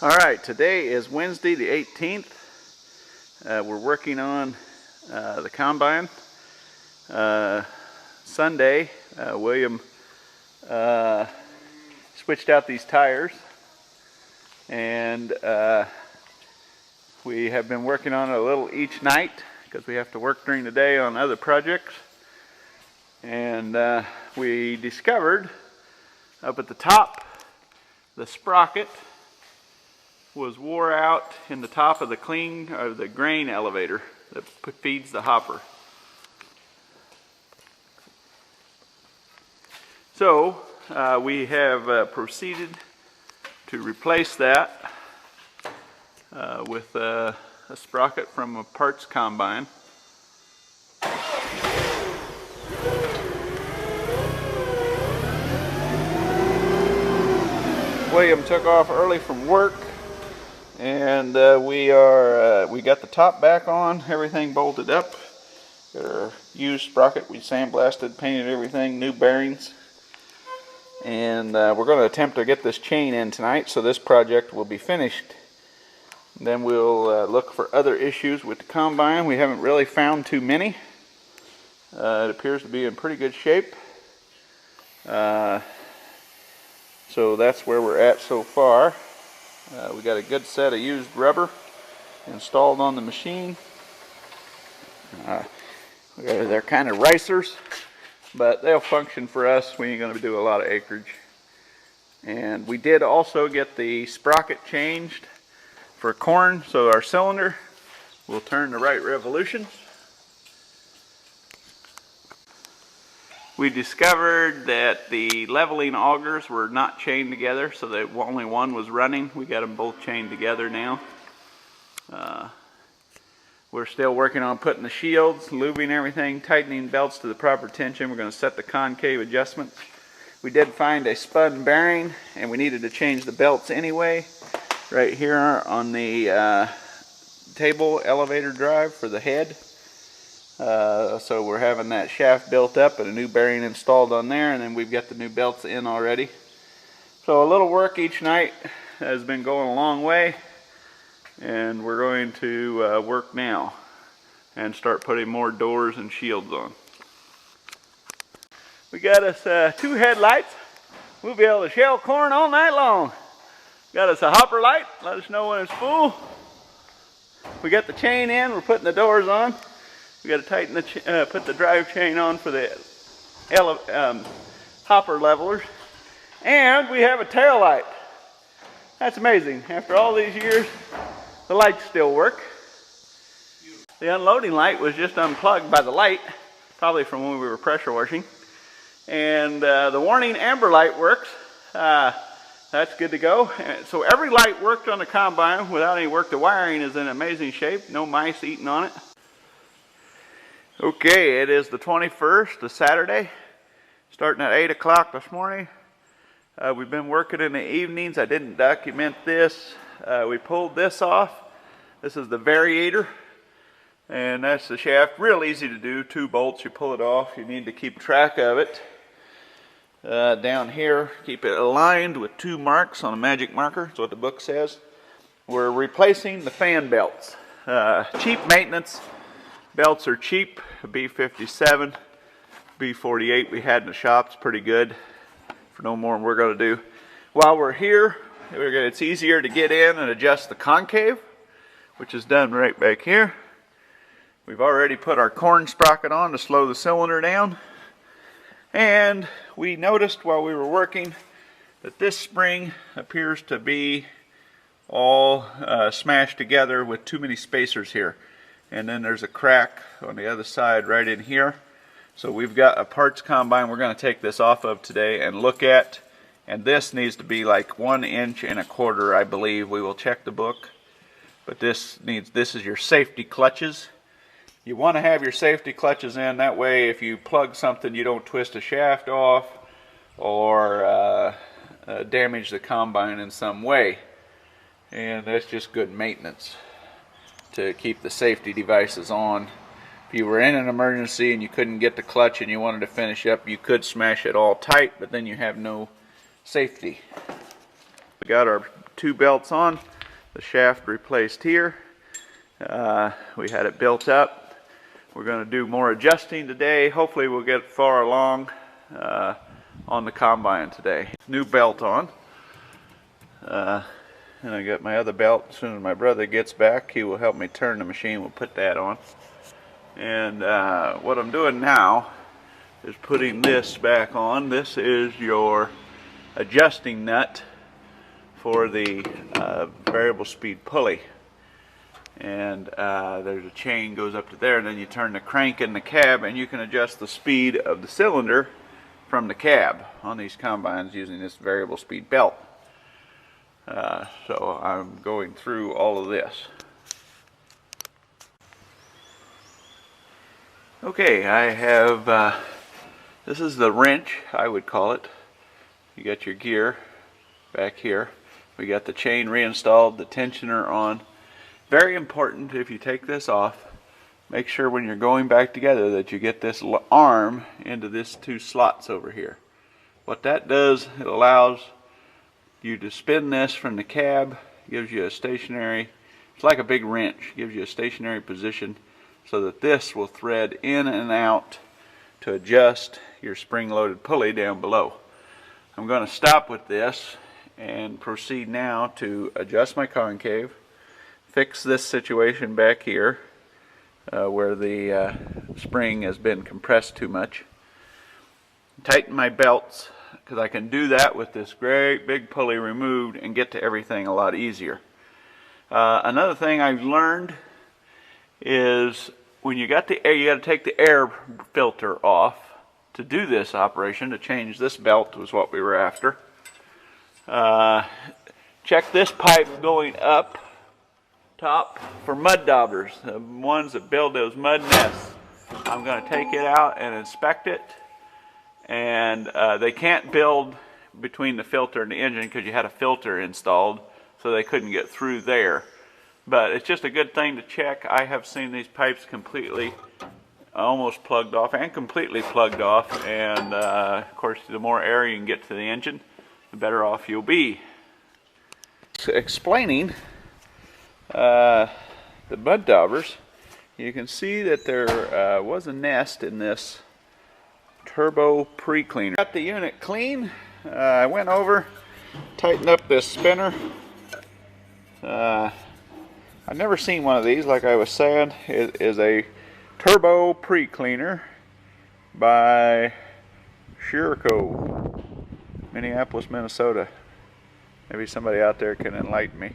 Alright, today is Wednesday the 18th. We're working on the combine. Sunday, William switched out these tires, and we have been working on it a little each night because we have to work during the day on other projects. And we discovered up at the top the sprocket was wore out in the top of the grain elevator that feeds the hopper. So we have proceeded to replace that with a sprocket from a parts combine. William took off early from work, and we got the top back on, everything bolted up. Got our used sprocket, we sandblasted, painted everything, new bearings. And we're going to attempt to get this chain in tonight, so this project will be finished. And then we'll look for other issues with the combine. We haven't really found too many. It appears to be in pretty good shape. So that's where we're at so far. We got a good set of used rubber installed on the machine. They're kind of ricers, but they'll function for us. We ain't going to do a lot of acreage. And we did also get the sprocket changed for corn, so our cylinder will turn the right revolutions. We discovered that the leveling augers were not chained together, so that only one was running. We got them both chained together now. We're still working on putting the shields, lubing everything, tightening belts to the proper tension. We're going to set the concave adjustments. We did find a spun bearing, and we needed to change the belts anyway. Right here on the table elevator drive for the head. So we're having that shaft built up and a new bearing installed on there, and then we've got the new belts in already. So a little work each night has been going a long way, and we're going to work now and start putting more doors and shields on. We got us 2 headlights. We'll be able to shell corn all night long. Got us a hopper light, let us know when it's full. We got the chain in, we're putting the doors on. We got to tighten put the drive chain on for the hopper levelers, and we have a tail light. That's amazing. After all these years, the lights still work. The unloading light was just unplugged by the light, probably from when we were pressure washing, and the warning amber light works. That's good to go. So every light worked on the combine without any work. The wiring is in amazing shape. No mice eating on it. Okay, it is the 21st, a Saturday, starting at 8 o'clock this morning. We've been working in the evenings. I didn't document this. We pulled this off. This is the variator, and that's the shaft. Real easy to do, 2 bolts, you pull it off. You need to keep track of it. Down here, keep it aligned with 2 marks on a magic marker. That's what the book says. We're replacing the fan belts. Cheap maintenance. Belts are cheap. B57, B48 we had in the shop. It's pretty good for no more than we're going to do. While we're here, it's easier to get in and adjust the concave, which is done right back here. We've already put our corn sprocket on to slow the cylinder down. And we noticed while we were working that this spring appears to be all smashed together with too many spacers here. And then there's a crack on the other side right in here. So we've got a parts combine we're going to take this off of today and look at. And this needs to be like 1.25 inches, I believe. We will check the book. But this is your safety clutches. You want to have your safety clutches in. That way if you plug something, you don't twist a shaft off or damage the combine in some way. And that's just good maintenance to keep the safety devices on. If you were in an emergency and you couldn't get the clutch and you wanted to finish up, you could smash it all tight, but then you have no safety. We got our 2 belts on. the shaft replaced here. We had it built up. We're going to do more adjusting today. Hopefully we'll get far along on the combine today. New belt on. And I got my other belt. As soon as my brother gets back, he will help me turn the machine. We'll put that on. And what I'm doing now is putting this back on. This is your adjusting nut for the variable speed pulley. And there's a chain goes up to there, and then you turn the crank in the cab, and you can adjust the speed of the cylinder from the cab on these combines using this variable speed belt. So I'm going through all of this. Okay, I have, this is the wrench, I would call it. You got your gear back here. We got the chain reinstalled, the tensioner on. Very important, if you take this off, make sure when you're going back together that you get this arm into these two slots over here. What that does, it allows you to spin this from the cab, gives you a stationary, it's like a big wrench, gives you a stationary position so that this will thread in and out to adjust your spring-loaded pulley down below. I'm going to stop with this and proceed now to adjust my concave, fix this situation back here where the spring has been compressed too much, tighten my belts, because I can do that with this great big pulley removed and get to everything a lot easier. Another thing I've learned is when you got the air, you got to take the air filter off to do this operation. To change this belt was what we were after. Check this pipe going up top for mud daubers, the ones that build those mud nests. I'm going to take it out and inspect it. And they can't build between the filter and the engine because you had a filter installed, so they couldn't get through there. But it's just a good thing to check. I have seen these pipes completely almost plugged off and completely plugged off, and of course the more air you can get to the engine, the better off you'll be. Explaining the mud daubers, you can see that there was a nest in this turbo pre-cleaner. Got the unit clean. I went over, tightened up this spinner. I've never seen one of these, like I was saying. It is a turbo pre-cleaner by Shirko, Minneapolis, Minnesota. Maybe somebody out there can enlighten me.